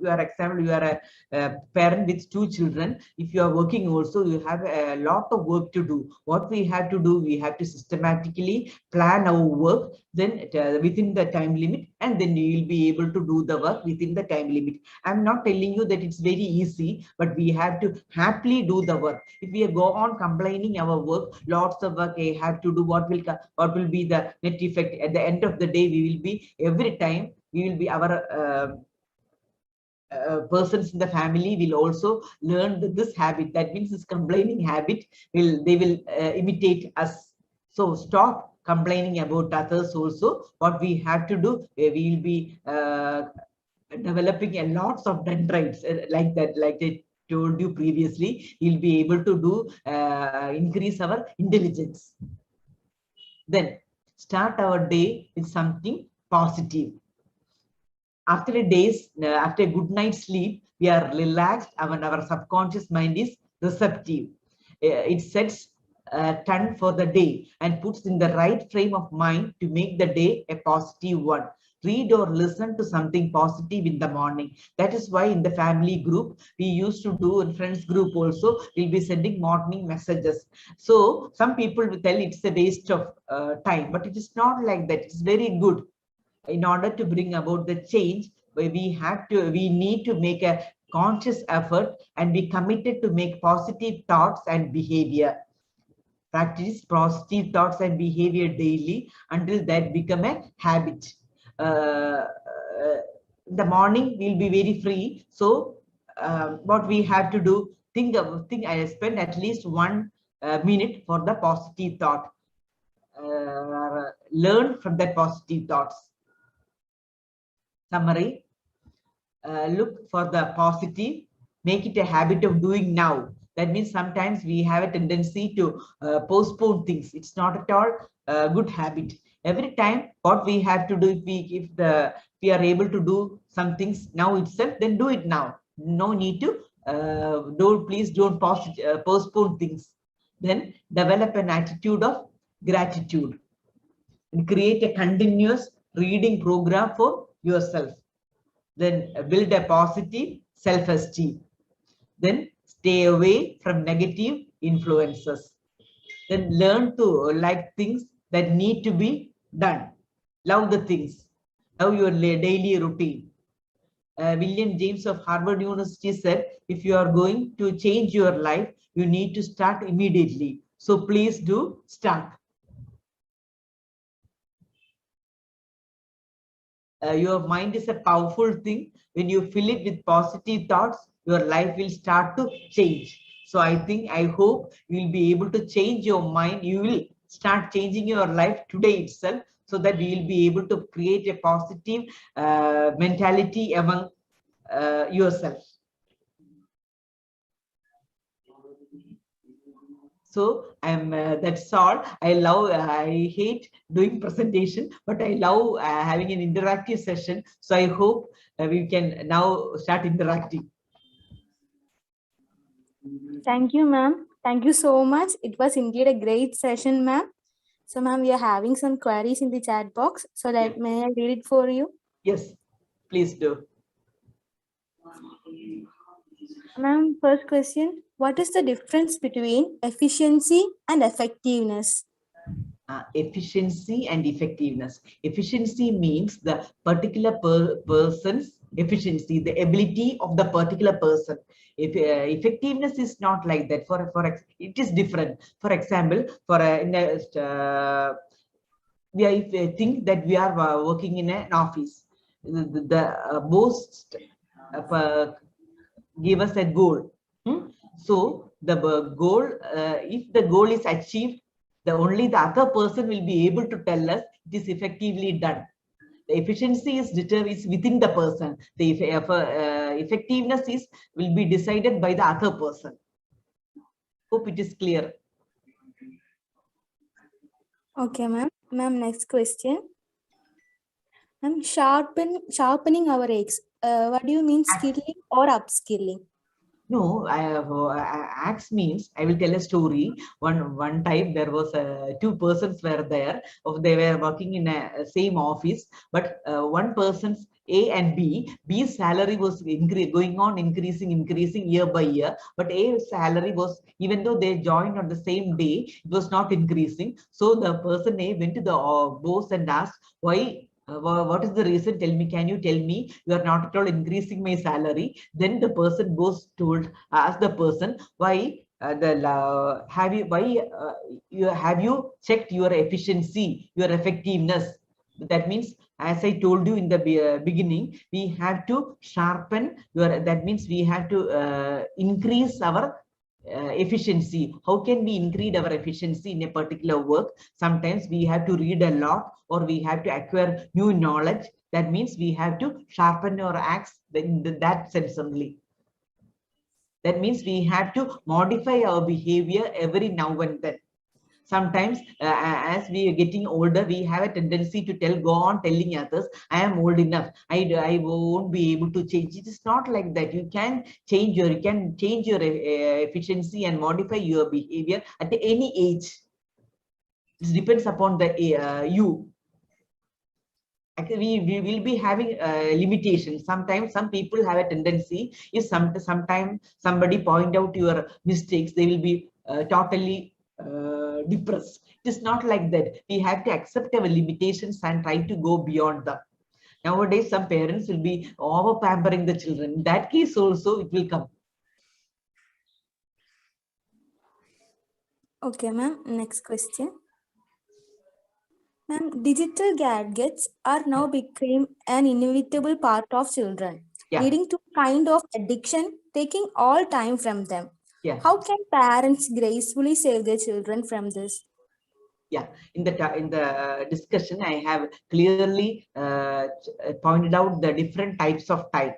you are example, you are a parent with 2 children. If you are working also, you have a lot of work to do. What we have to do, we have to systematically plan our work, then within the time limit, and then you will be able to do the work within the time limit. I'm not telling you that it's very easy, but we have to happily do the work. If we go on complaining our work, lots of work I have to do, what will be the net effect? At the end of the day, we will be, every time we will be, our persons in the family will also learn this habit. That means this complaining habit they will imitate us. So stop complaining about others also. What we have to do, we will be developing a lots of dendrites like that, like I told you previously. You'll be able to do increase our intelligence. Then start our day with something positive. After a good night's sleep, we are relaxed, and our subconscious mind is receptive. It sets a tone for the day and puts in the right frame of mind to make the day a positive one. Read or listen to something positive in the morning. That is why in the family group, we used to do, in friends group also, we'll be sending morning messages. So some people will tell it's a waste of time, but it is not like that. It's very good. In order to bring about the change, we need to make a conscious effort and be committed to make positive thoughts and behavior. Practice positive thoughts and behavior daily until that become a habit. In the morning, we'll be very free. So what we have to do, I spend at least 1 minute for the positive thought. Learn from that positive thoughts. Summary, look for the positive, make it a habit of doing now. That means sometimes we have a tendency to postpone things. It's not at all a good habit. Every time, what we have to do, if we are able to do some things now itself, then do it now. No need to please don't postpone things. Then develop an attitude of gratitude. and create a continuous reading program for yourself. Then build a positive self-esteem. Then stay away from negative influences. Then learn to like things that need to be done. Love the things. Love your daily routine. William James of Harvard University said, if you are going to change your life, you need to start immediately. So please do start. Your mind is a powerful thing. When you fill it with positive thoughts, your life will start to change. So I hope you will be able to change your mind. You will start changing your life today itself, so that you will be able to create a positive mentality among yourself. So that's all. I hate doing presentation, but I love having an interactive session. So I hope we can now start interacting. Thank you, ma'am. Thank you so much. It was indeed a great session, ma'am. So, ma'am, we are having some queries in the chat box. So, may I read it for you? Yes, please do. Ma'am, first question. What is the difference between efficiency and effectiveness? Efficiency and effectiveness. Efficiency means the particular person's efficiency, the ability of the particular person. If effectiveness is not like that, it is different. For example, we think that we are working in an office. The boss give us a goal. So the goal, if the goal is achieved, only the other person will be able to tell us it is effectively done. The efficiency is within the person. The effectiveness will be decided by the other person. Hope it is clear. Okay, ma'am. Ma'am, next question. Ma'am, sharpening our axe. What do you mean, skilling or upskilling? No, I have axe means, I will tell a story. One time there was two persons were there. They were working in a same office, but one person's A and B's salary was going on increasing year by year. But A's salary was, even though they joined on the same day, it was not increasing. So the person A went to the boss and asked, why? What is the reason? Tell me. Can you tell me? You are not at all increasing my salary. Then the person boss asked the person, why have you checked your efficiency, your effectiveness? That means, as I told you in the beginning, we have to sharpen that means we have to increase our efficiency. How can we increase our efficiency in a particular work? Sometimes we have to read a lot, or we have to acquire new knowledge. That means we have to sharpen our axe in that sense only. That means we have to modify our behavior every now and then. Sometimes as we are getting older, we have a tendency to go on telling others, I am old enough, I won't be able to change. It is not like that. You can change your efficiency and modify your behavior at any age. It depends upon the you. Actually, we will be having limitations. Sometimes some people have a tendency, if sometimes somebody point out your mistakes, they will be totally depressed. It is not like that. We have to accept our limitations and try to go beyond them. Nowadays, some parents will be over pampering the children. In that case also, it will come. Okay, ma'am. Next question. Ma'am, digital gadgets are now become an inevitable part of children, leading to kind of addiction, taking all time from them. How can parents gracefully save their children from this? In the discussion, I have clearly pointed out the different types of time.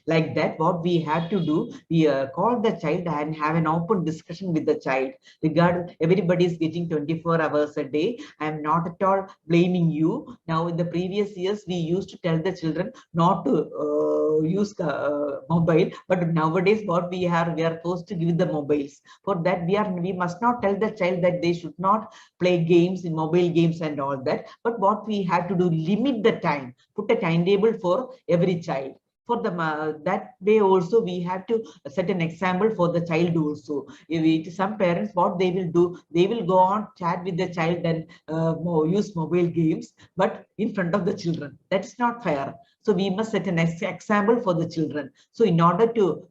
Like that, what we have to do, we call the child and have an open discussion with the child regarding everybody is getting 24 hours a day. I am not at all blaming you. Now, in the previous years, we used to tell the children not to use mobile, but nowadays, what we are forced to give the mobiles. For that, we must not tell the child that they should not play games in mobile games and all that. But what we have to do, limit the time, put a timetable for every child. For the that way also we have to set an example for the child also. If some parents, what they will do, they will go on chat with the child and use mobile games, but in front of the children. That's not fair. So we must set an example for the children. So in order to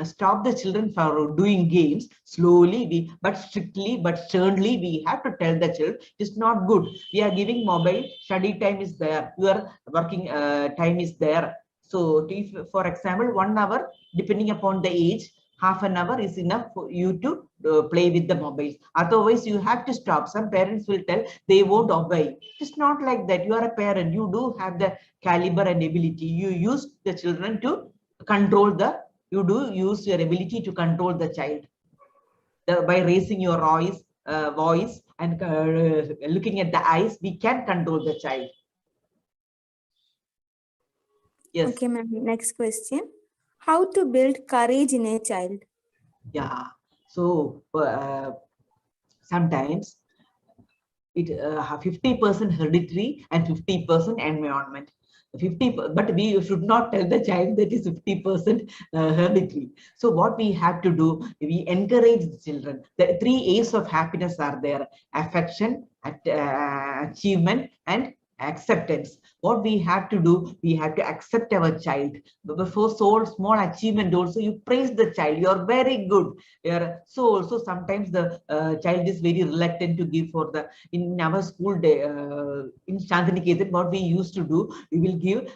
stop the children from doing games, slowly but strictly but sternly, we have to tell the child it's not good. We are giving mobile, study time is there, your working time is there. So if, for example, 1 hour, depending upon the age, half an hour is enough for you to play with the mobiles. Otherwise, you have to stop. Some parents will tell they won't obey. It's not like that. You are a parent. You do have the caliber and ability. You use the children to control the, you do use your ability to control the child. By raising your voice and looking at the eyes, we can control the child. Yes. Okay, ma'am. Next question. How to build courage in a child? Yeah. So sometimes it 50% hereditary and 50% environment. 50, but we should not tell the child that is 50% hereditary. So what we have to do, we encourage the children. The 3 A's of happiness are there: affection, achievement, and acceptance. What we have to do, we have to accept our child. Before so small achievement also, you praise the child. You are very good. So also sometimes the child is very reluctant to give for the, in our school day, in Shantiniketan, what we used to do, we will give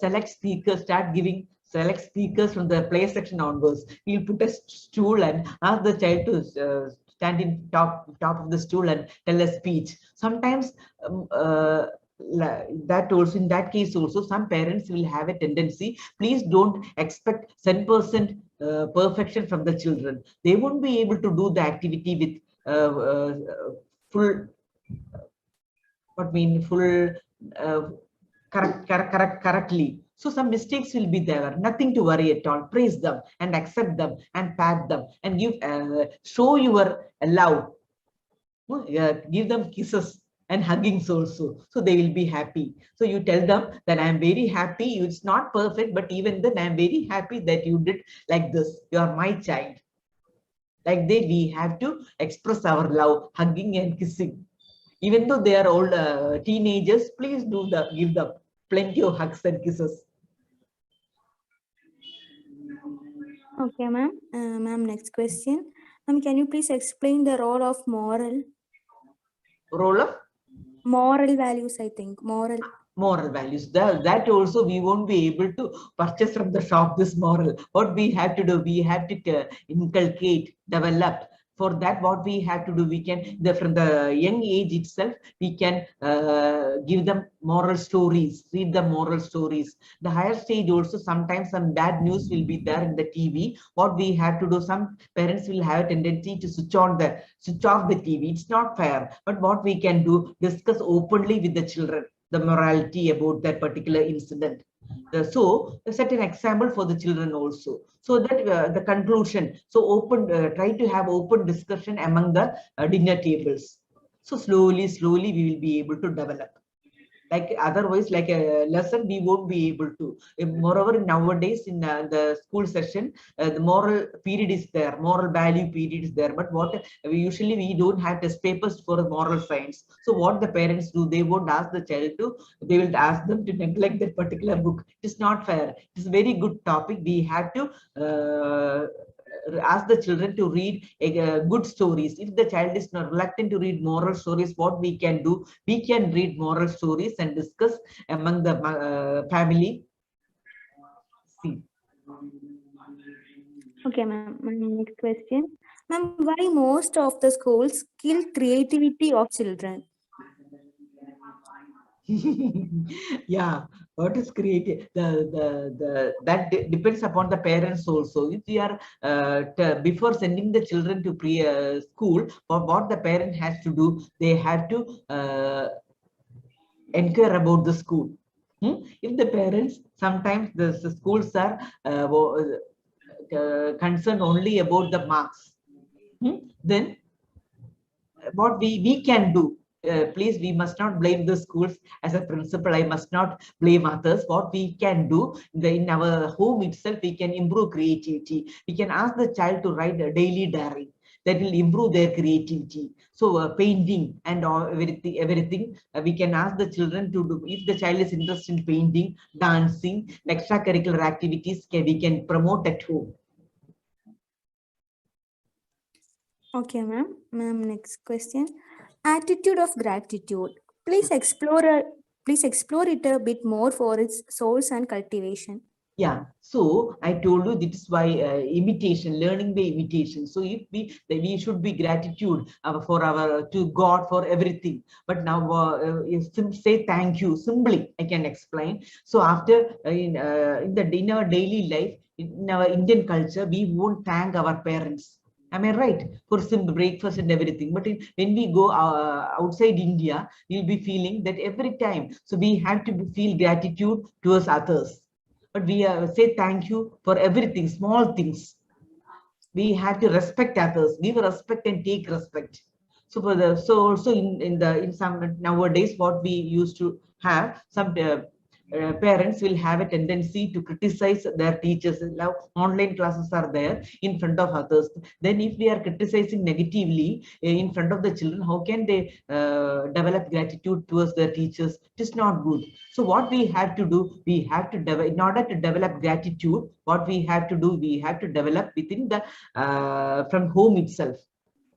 select speakers, start giving select speakers from the play section onwards. We'll put a stool and ask the child to stand in top of the stool and tell a speech. Sometimes that also, in that case also, some parents will have a tendency, please don't expect 10% perfection from the children. They won't be able to do the activity with full, correctly. So some mistakes will be there, nothing to worry at all. Praise them and accept them and pat them and give, show your love. Give them kisses and huggings also, so they will be happy. So you tell them that I am very happy. It's not perfect, but even then I am very happy that you did like this. You are my child. Like that, we have to express our love, hugging and kissing. Even though they are old teenagers, please do give them plenty of hugs and kisses. Okay, ma'am. Ma'am, next question. Ma'am, can you please explain the role of moral? Role of? Moral values, I think. Moral Values. That also we won't be able to purchase from the shop, this moral. What we have to do, we have to inculcate, develop. For that, what we have to do, we can, from the young age itself, we can give them moral stories, read the moral stories. The higher stage also, sometimes some bad news will be there in the TV. What we have to do, some parents will have a tendency to switch off the TV. It's not fair. But what we can do, discuss openly with the children the morality about that particular incident. So set an example for the children also, so that the conclusion, so try to have open discussion among the dinner tables. So slowly we will be able to develop. Like otherwise, like a lesson, we won't be able to. Moreover, nowadays in the school session, the moral period is there, moral value period is there. But what we don't have test papers for moral science. So what the parents do, they won't ask the child to, they will ask them to neglect that particular book. It is not fair. It is a very good topic. We have to ask the children to read good stories. If the child is not reluctant to read moral stories, what we can do, we can read moral stories and discuss among the family. See. Okay, ma'am. Next question. Ma'am, why most of the schools kill creativity of children? Yeah, What is created, that depends upon the parents also. If we are before sending the children to school, what the parent has to do, they have to inquire about the school. If the parents, sometimes the schools are concerned only about the marks, then what we can do, please, we must not blame the schools. As a principal, I must not blame others. What we can do in our home itself, we can improve creativity. We can ask the child to write a daily diary. That will improve their creativity. So painting and everything we can ask the children to do. If the child is interested in painting, dancing, extracurricular activities, we can promote at home. Okay, ma'am. Ma'am, next question. Attitude of gratitude. Please explore it a bit more for its source and cultivation. Yeah, so I told you this is why imitation, learning by imitation. So if we should be gratitude for our to God for everything. But now say thank you simply. I can explain. So after in our daily life, in our Indian culture, we won't thank our parents. Am I right? For simple breakfast and everything. But when we go outside India, we'll be feeling that every time. So we have to feel gratitude towards others. But we say thank you for everything, small things. We have to respect others, give respect and take respect. So also in some nowadays, what we used to have, some parents will have a tendency to criticize their teachers. Now online classes are there in front of others. Then if we are criticizing negatively in front of the children, how can they develop gratitude towards their teachers? It is not good. So what we have to do, we have to develop, in order to develop gratitude, what we have to do, we have to develop within the from home itself.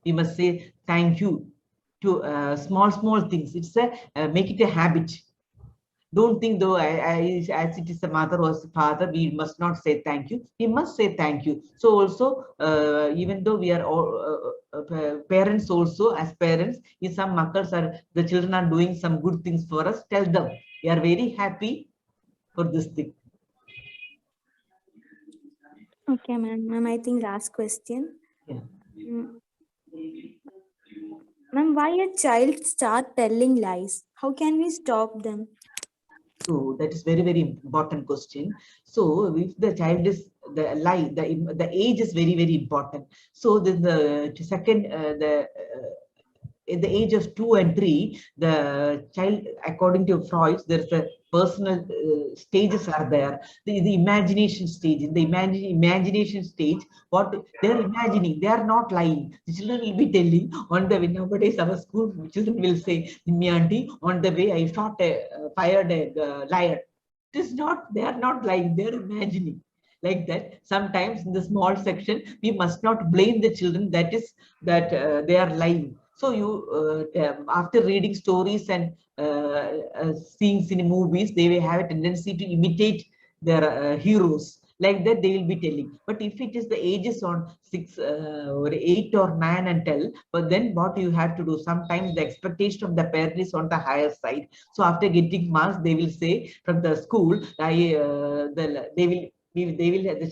We must say thank you to small things. It's a make it a habit. Don't think though as it is a mother or father, we must not say thank you. We must say thank you. So also even though we are all parents also, as parents, if some the children are doing some good things for us, tell them we are very happy for this thing. Okay, ma'am. I think last question. Yeah. Ma'am, why a child start telling lies? How can we stop them? So that is very important question. So if the child is the age is very important. So then the second at the age of 2 and 3, the child, according to Freud, there's a personal stages are there. The imagination stage. In the imagination stage, what they're imagining, they are not lying. The children will be telling on the way. Nowadays, our school children will say, "Me auntie, on the way I fired a lion." It is not. They are not lying. They are imagining. Like that, sometimes in the small section, we must not blame the children. That is that they are lying. So you, after reading stories and seeing movies, they will have a tendency to imitate their heroes. Like that, they will be telling. But if it is the ages on 6 or 8 or 9 and 10, but then what you have to do? Sometimes the expectation of the parent is on the higher side. So after getting marks, they will say from the school, the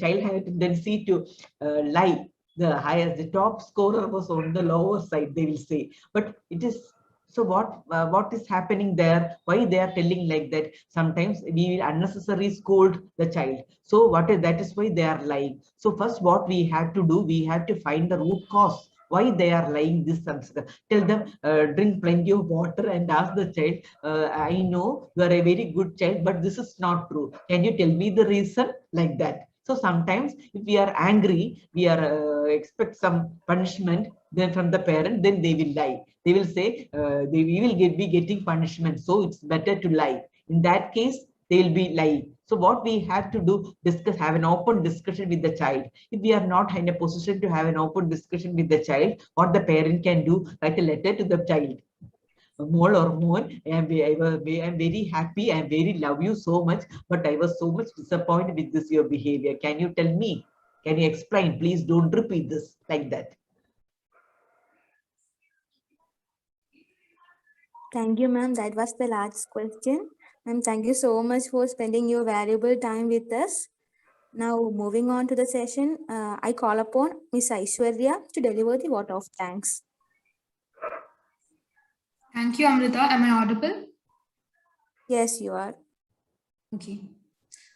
child have a tendency to lie. The top scorer was on the lower side, they will say. But it is, so what is happening there? Why they are telling like that? Sometimes we will unnecessarily scold the child. So that is why they are lying. So first, what we have to do, we have to find the root cause. Why they are lying this answer. Tell them, drink plenty of water and ask the child, I know you are a very good child, but this is not true. Can you tell me the reason? Like that. So sometimes if we are angry, we are expect some punishment then from the parent, then they will lie. They will say, we will be getting punishment. So it's better to lie. In that case, they will be lying. So what we have to do, have an open discussion with the child. If we are not in a position to have an open discussion with the child, what the parent can do, write a letter to the child. More or more, I'm very happy, I very love you so much, but I was so much disappointed with this your behavior. Can you tell me? Can you explain? Please don't repeat this, like that. Thank you, ma'am. That was the last question. And thank you so much for spending your valuable time with us. Now, moving on to the session, I call upon Ms. Aishwarya to deliver the vote of thanks. Thank you, Amrita. Am I audible? Yes, you are. Okay.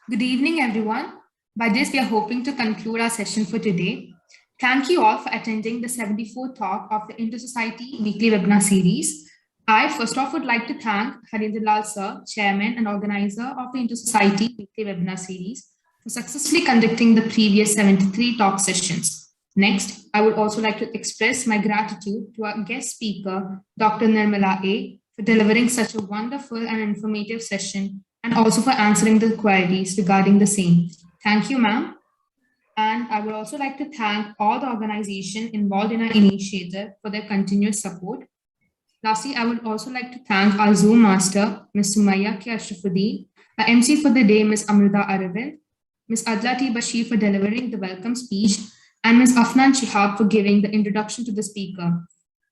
Good evening, everyone. By this, we are hoping to conclude our session for today. Thank you all for attending the 74th talk of the Intersociety weekly webinar series. I first off would like to thank Harindra sir, Chairman and organizer of the Intersociety weekly webinar series, for successfully conducting the previous 73 talk sessions. Next, I would also like to express my gratitude to our guest speaker, Dr. Nirmala A, for delivering such a wonderful and informative session, and also for answering the queries regarding the same. Thank you, ma'am. And I would also like to thank all the organizations involved in our initiative for their continuous support. Lastly, I would also like to thank our Zoom master, Ms. Sumaya K. Ashrafuddin, our MC for the day, Ms. Amrita Aravind, Ms. Adla T. Bashir for delivering the welcome speech, and Ms. Afnan Shihab for giving the introduction to the speaker.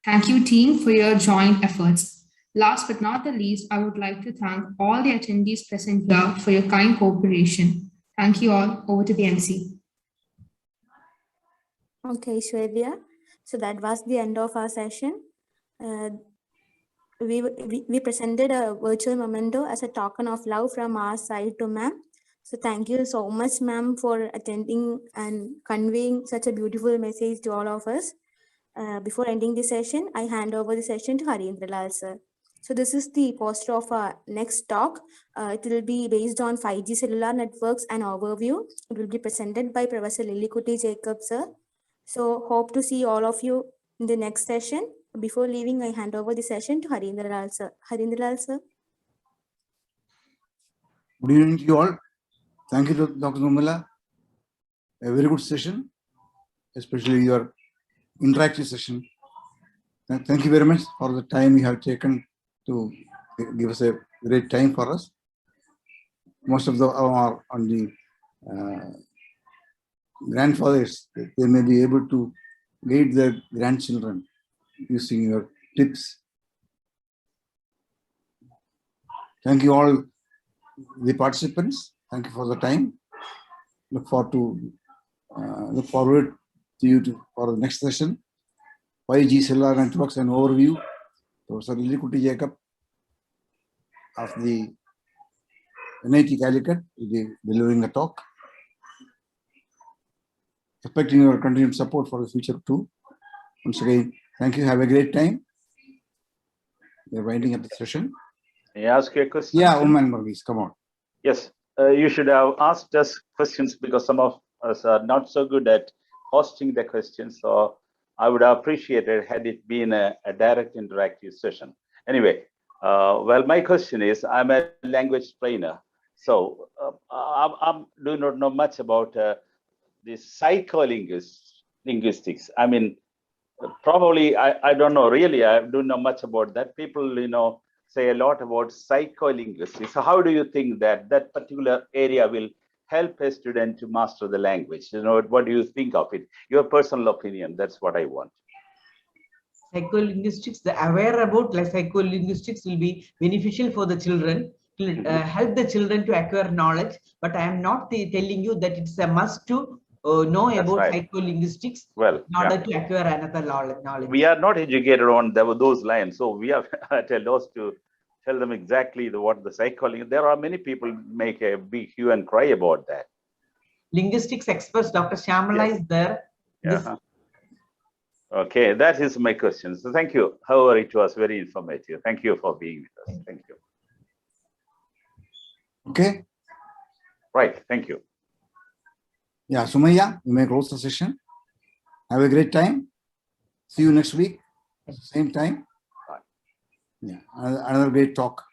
Thank you, team, for your joint efforts. Last but not the least, I would like to thank all the attendees present here for your kind cooperation. Thank you all. Over to the MC. Okay, Shwevya. So that was the end of our session. We presented a virtual memento as a token of love from our side to ma'am. So thank you so much, ma'am, for attending and conveying such a beautiful message to all of us. Before ending the session, I hand over the session to Harindra Lal sir. So this is the poster of our next talk. It will be based on 5G cellular networks and overview. It will be presented by Professor Lilikuti Jacob sir. So hope to see all of you in the next session. Before leaving, I hand over the session to Harindra Lal sir. Harindra Lal sir. Good evening to you all. Thank you to Dr. Nirmala. A very good session, especially your interactive session. Thank you very much for the time you have taken to give us a great time for us. Most of them are on the grandfathers. They may be able to guide their grandchildren using your tips. Thank you all the participants. Thank you for the time. Look forward to you for the next session. 5G cellular networks and overview. Professor Lilikuti Jacob of the NIT Calicut will be delivering a talk. Expecting your continued support for the future too. Once again, thank you. Have a great time. We are winding up the session. May I ask you a question? Yeah, Oman Marvis, come on. Yes, you should have asked us questions because some of us are not so good at hosting the questions. So I would have appreciated had it been a direct interactive session. Anyway, well, my question is, I'm a language trainer. So I do not know much about this psycholinguistics. I mean, probably, I don't know, really, I don't know much about that. People, say a lot about psycholinguistics. So how do you think that that particular area will help a student to master the language? What do you think of it? Your personal opinion, that's what I want. Psycholinguistics, the aware about like psycholinguistics will be beneficial for the children, to help the children to acquire knowledge. But I am not telling you that it's a must to know That's about right. Psycholinguistics Well, in order to acquire another knowledge. We are not educated on those lines, so we are at a loss to tell them exactly what the psycholinguistics. There are many people make a big hue and cry about that. Linguistics experts, Dr. Shamala is there. Okay, that is my question. So thank you. However, it was very informative. Thank you for being with us. Thank you. Okay. Right. Thank you. Yeah, Sumaya, you may close the session. Have a great time. See you next week, same time. Yeah, another great talk.